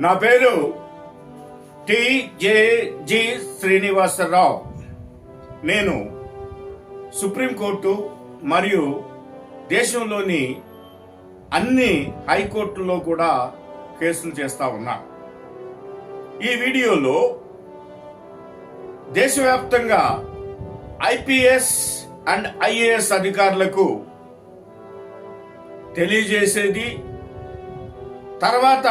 నా పేరు టి.జె.జి. శ్రీనివాసరావు. నేను సుప్రీంకోర్టు మరియు దేశంలోని అన్ని హైకోర్టుల్లో కూడా కేసులు చేస్తా ఉన్నా. ఈ వీడియోలో దేశవ్యాప్తంగా ఐపీఎస్ అండ్ ఐఏఎస్ అధికారులకు తెలియజేసేది, తర్వాత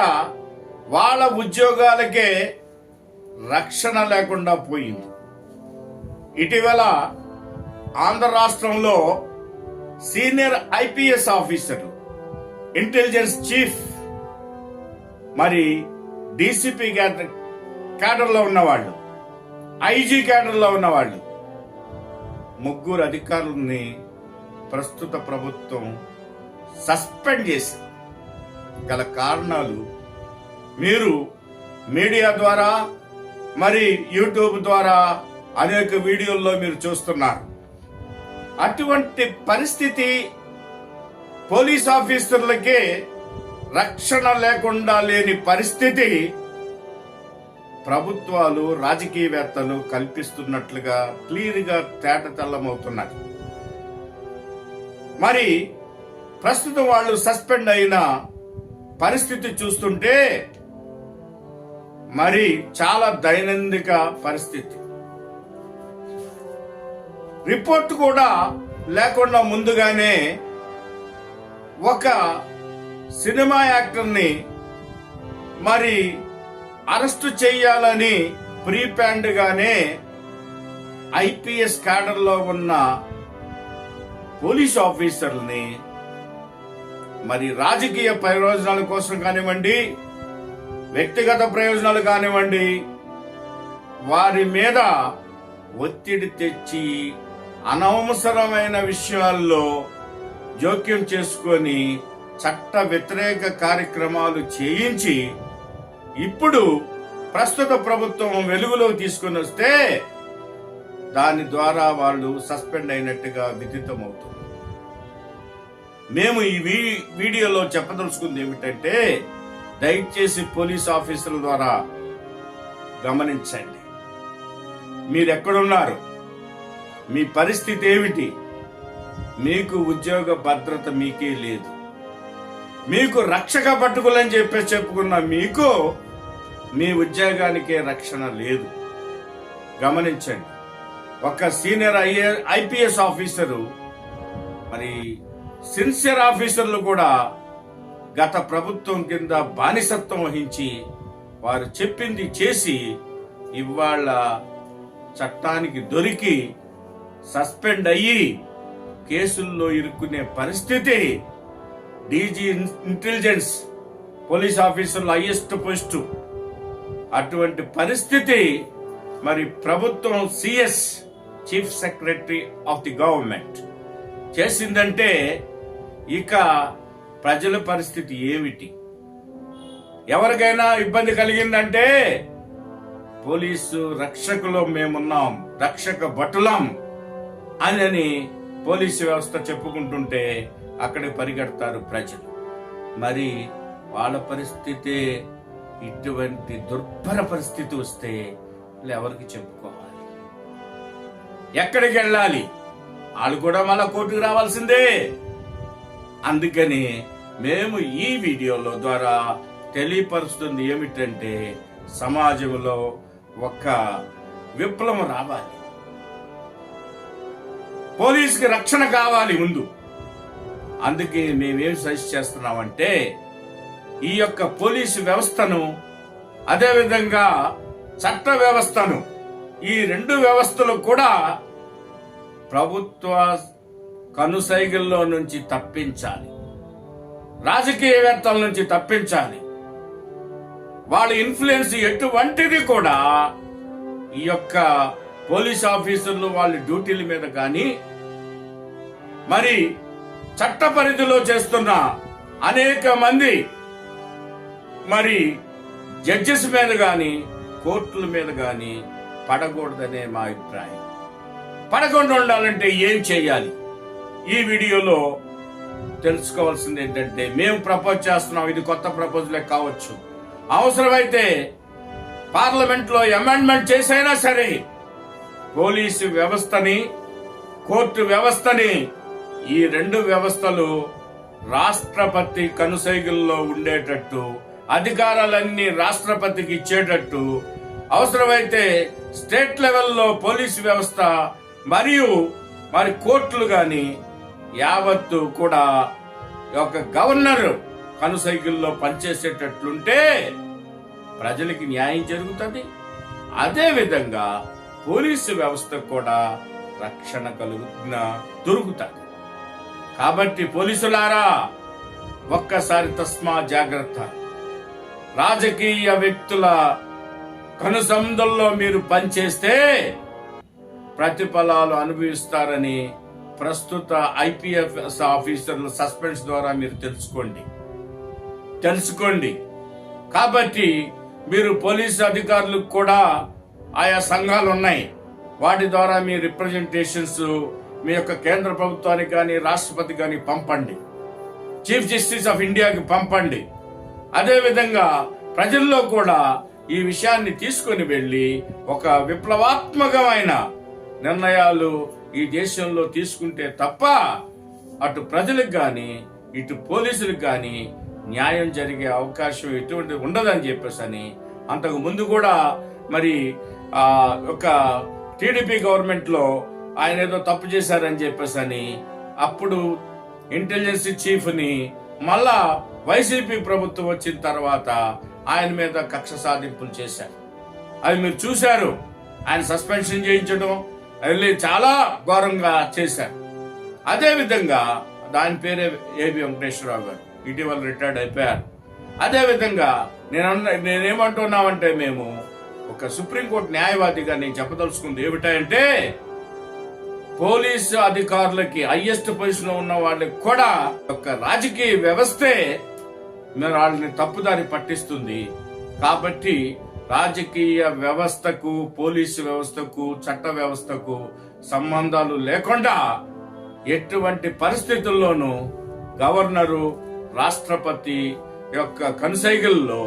వాళ్ళ ఉద్యోగాలకే రక్షణ లేకుండా పోయింది. ఇటీవల ఆంధ్ర రాష్ట్రంలో సీనియర్ ఐపీఎస్ ఆఫీసర్లు, ఇంటెలిజెన్స్ చీఫ్, మరి డీసీపీ క్యాడర్లో ఉన్నవాళ్ళు, ఐజీ క్యాడర్లో ఉన్నవాళ్ళు, ముగ్గురు అధికారులని ప్రస్తుత ప్రభుత్వం సస్పెండ్ చేసింది. గల కారణాలు మీరు మీడియా ద్వారా మరి యూట్యూబ్ ద్వారా అనేక వీడియోల్లో మీరు చూస్తున్నారు. అటువంటి పరిస్థితి, పోలీస్ ఆఫీసర్లకే రక్షణ లేకుండా లేని పరిస్థితి ప్రభుత్వాలు, రాజకీయవేత్తలు కల్పిస్తున్నట్లుగా క్లియర్గా తేటతెల్లమవుతున్నది. మరి ప్రస్తుతం వాళ్ళు సస్పెండ్ అయిన పరిస్థితి చూస్తుంటే మరి చాలా దైనందిక పరిస్థితి. రిపోర్ట్ కూడా లేకుండా ముందుగానే ఒక సినిమా యాక్టర్ని మరి అరెస్టు చేయాలని ప్రీప్లాన్డ్ గానే ఐపీఎస్ క్యాడర్లో ఉన్న పోలీస్ ఆఫీసర్లని మరి రాజకీయ ప్రయోజనాల కోసం కానివ్వండి, వ్యక్తిగత ప్రయోజనాలు కానివ్వండి, వారి మీద ఒత్తిడి తెచ్చి అనవసరమైన విషయాల్లో జోక్యం చేసుకొని చట్ట వ్యతిరేక కార్యక్రమాలు చేయించి ఇప్పుడు ప్రస్తుత ప్రభుత్వం వెలుగులోకి తీసుకుని వస్తే దాని ద్వారా వాళ్ళు సస్పెండ్ అయినట్టుగా విదితమవుతుంది. మేము ఈ వీడియోలో చెప్పదలుచుకుంది ఏమిటంటే, దయచేసి పోలీస్ ఆఫీసర్ల ద్వారా గమనించండి. మీరెక్కడున్నారు, మీ పరిస్థితి ఏమిటి? మీకు ఉద్యోగ భద్రత మీకే లేదు. మీకు రక్షక పట్టుకులని చెప్పుకున్న మీకు మీ ఉద్యోగానికే రక్షణ లేదు. గమనించండి. ఒక సీనియర్ ఐపీఎస్ ఆఫీసరు, మరి సిన్సియర్ ఆఫీసర్లు కూడా గత ప్రభుత్వం కింద బానిసత్వం వహించి వారు చెప్పింది చేసి ఇవాళ చట్టానికి దొరికి సస్పెండ్ అయ్యి కేసుల్లో ఇరుక్కునే పరిస్థితి. డీజీ ఇంటెలిజెన్స్ పోలీస్ ఆఫీసర్లు హైయెస్ట్ పోస్టు. అటువంటి పరిస్థితి మరి ప్రభుత్వం CS, chief secretary of the government చేసిందంటే ఇక ప్రజల పరిస్థితి ఏమిటి? ఎవరికైనా ఇబ్బంది కలిగిందంటే పోలీసు రక్షకులో మేమున్నాం, రక్షక భటులం అని పోలీసు వ్యవస్థ చెప్పుకుంటుంటే అక్కడికి పరిగెడతారు ప్రజలు. మరి వాళ్ళ పరిస్థితి ఇటువంటి దుర్భర పరిస్థితి వస్తే ఎవరికి చెప్పుకోవాలి? ఎక్కడికి వెళ్ళాలి? వాళ్ళు కూడా మళ్ళా కోర్టుకు రావాల్సిందే. అందుకని మేము ఈ వీడియోలో ద్వారా తెలియపరుస్తుంది ఏమిటంటే, సమాజంలో ఒక విప్లవం రావాలి. పోలీసుకి రక్షణ కావాలి ముందు. అందుకే మేమేం సజెస్ట్ చేస్తున్నామంటే, ఈ యొక్క పోలీసు వ్యవస్థను, అదేవిధంగా చట్ట వ్యవస్థను, ఈ రెండు వ్యవస్థలు కూడా ప్రభుత్వ కనుసైగల్లో నుంచి తప్పించాలి, రాజకీయవేత్తల నుంచి తప్పించాలి. వాళ్ళ ఇన్ఫ్లుయెన్స్ ఎటువంటిది కూడా ఈ యొక్క పోలీస్ ఆఫీసర్లు వాళ్ళ డ్యూటీల మీద కానీ, మరి చట్ట పరిధిలో చేస్తున్న అనేక మంది మరి జడ్జెస్ మీద కానీ, కోర్టుల మీద కానీ పడకూడదనే మా అభిప్రాయం. పడకుండా ఉండాలంటే ఏం చేయాలి? ఈ వీడియోలో తెలుసుకోవాల్సింది ఏంటంటే, మేము ప్రపోజ్ చేస్తున్నాం, ఇది కొత్త ప్రపోజలే కావచ్చు, అవసరమైతే పార్లమెంట్ లో అమెండ్మెంట్ చేసైనా సరే పోలీసు వ్యవస్థని, కోర్టు వ్యవస్థని, ఈ రెండు వ్యవస్థలు రాష్ట్రపతి కనుసైగుల్లో ఉండేటట్టు, అధికారాలన్నీ రాష్ట్రపతికి ఇచ్చేటట్టు, అవసరమైతే స్టేట్ లెవెల్లో పోలీసు వ్యవస్థ మరియు మరి కోర్టులు గాని యావత్తు కూడా ఒక గవర్నర్ కనుసైగుల్లో పనిచేసేటట్లుంటే ప్రజలకి న్యాయం జరుగుతుంది. అదే విధంగా పోలీసు వ్యవస్థ కూడా రక్షణ దొరుకుతుంది. కాబట్టి పోలీసులారా, ఒక్కసారి తస్మా జాగ్రత్త. రాజకీయ వ్యక్తుల కనుసందుల్లో మీరు పనిచేస్తే ప్రతిఫలాలు అనుభవిస్తారని ప్రస్తుత ఐపీఎస్ ఆఫీసర్ల సస్పెన్స్ ద్వారా మీరు తెలుసుకోండి. కాబట్టి మీరు పోలీసు అధికారులకు కూడా ఆయా సంఘాలు ఉన్నాయి, వాటి ద్వారా మీ రిప్రజెంటేషన్స్ మీ యొక్క కేంద్ర ప్రభుత్వానికి కానీ రాష్ట్రపతి కానీ పంపండి, చీఫ్ జస్టిస్ ఆఫ్ ఇండియాకి పంపండి. అదేవిధంగా ప్రజల్లో కూడా ఈ విషయాన్ని తీసుకుని వెళ్లి ఒక విప్లవాత్మకమైన నిర్ణయాలు ఈ దేశంలో తీసుకుంటే తప్ప అటు ప్రజలకు గాని ఇటు పోలీసులకు గాని న్యాయం జరిగే అవకాశం ఎటువంటి ఉండదని చెప్పేసి అంతకు ముందు కూడా మరి ఒక టీడీపీ గవర్నమెంట్ లో ఆయన ఏదో తప్పు చేశారని చెప్పేసి అప్పుడు ఇంటెలిజెన్స్ చీఫ్ ని మళ్ళా వైసీపీ ప్రభుత్వం వచ్చిన తర్వాత ఆయన మీద కక్ష సాధింపులు చేశారు. అది మీరు చూశారు. ఆయన సస్పెన్షన్ చేయించడం వెళ్ళి చాలా ఘోరంగా చేశారు. అదే విధంగా దాని పేరే ఏబి వెంకటేశ్వరరావు గారు ఇటీవల రిటైర్డ్ అయిపోయారు. అదే విధంగా నేనేమంటున్నామంటే, మేము ఒక సుప్రీంకోర్టు న్యాయవాదిగా నేను చెప్పదలుచుకుంది ఏమిటంటే, పోలీసు అధికారులకి హైయెస్ట్ పొజిషన్ లో ఉన్న వాళ్ళకి కూడా ఒక రాజకీయ వ్యవస్థే వాళ్ళని తప్పుదారి పట్టిస్తుంది. కాబట్టి రాజకీయ వ్యవస్థకు, పోలీసు వ్యవస్థకు, చట్ట వ్యవస్థకు సంబంధాలు లేకుండా ఎటువంటి పరిస్థితుల్లోనూ గవర్నరు, రాష్ట్రపతి యొక్క కనుసైగల్లో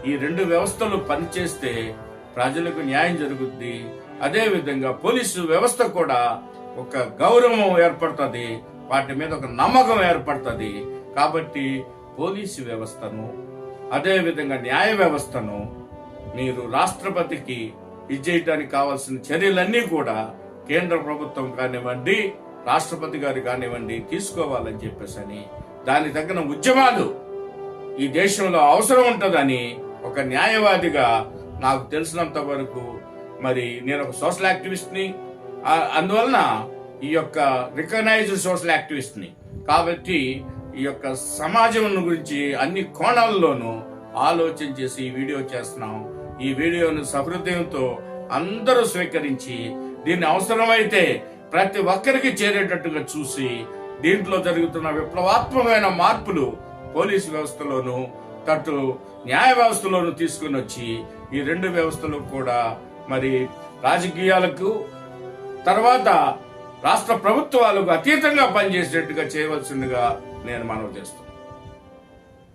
ఈ రెండు వ్యవస్థలు పనిచేస్తే ప్రజలకు న్యాయం జరుగుద్ది. అదే విధంగా పోలీసు వ్యవస్థ కూడా ఒక గౌరవం ఏర్పడుతుంది, వాటి మీద ఒక నమ్మకం ఏర్పడుతుంది. కాబట్టి పోలీసు వ్యవస్థను, అదే విధంగా న్యాయ వ్యవస్థను మీరు రాష్ట్రపతికి ఇచ్చేయడానికి కావాల్సిన చర్యలన్నీ కూడా కేంద్ర ప్రభుత్వం కానివ్వండి, రాష్ట్రపతి గారు కానివ్వండి తీసుకోవాలని చెప్పేసి దాని తగిన ఉద్యమాలు ఈ దేశంలో అవసరం ఉంటుందని ఒక న్యాయవాదిగా నాకు తెలిసినంత వరకు, మరి నేను ఒక సోషల్ యాక్టివిస్ట్ ని, అందువలన ఈ యొక్క రికగ్నైజ్డ్ సోషల్ యాక్టివిస్ట్ ని, కాబట్టి ఈ యొక్క సమాజం గురించి అన్ని కోణాల్లోనూ ఆలోచన చేసి ఈ వీడియో చేస్తున్నాం. ఈ వీడియోను సహృదయంతో అందరూ స్వీకరించి దీన్ని అవసరమైతే ప్రతి ఒక్కరికి చేరేటట్టుగా చూసి దీంట్లో జరుగుతున్న విప్లవాత్మకమైన మార్పులు పోలీసు వ్యవస్థలోను తట్టు న్యాయ వ్యవస్థలోను తీసుకుని వచ్చి ఈ రెండు వ్యవస్థలు కూడా మరి రాజకీయాలకు తర్వాత రాష్ట్ర ప్రభుత్వాలకు అతీతంగా పనిచేసేట్టుగా చేయవలసిందిగా నేను మనవి చేస్తున్నాను.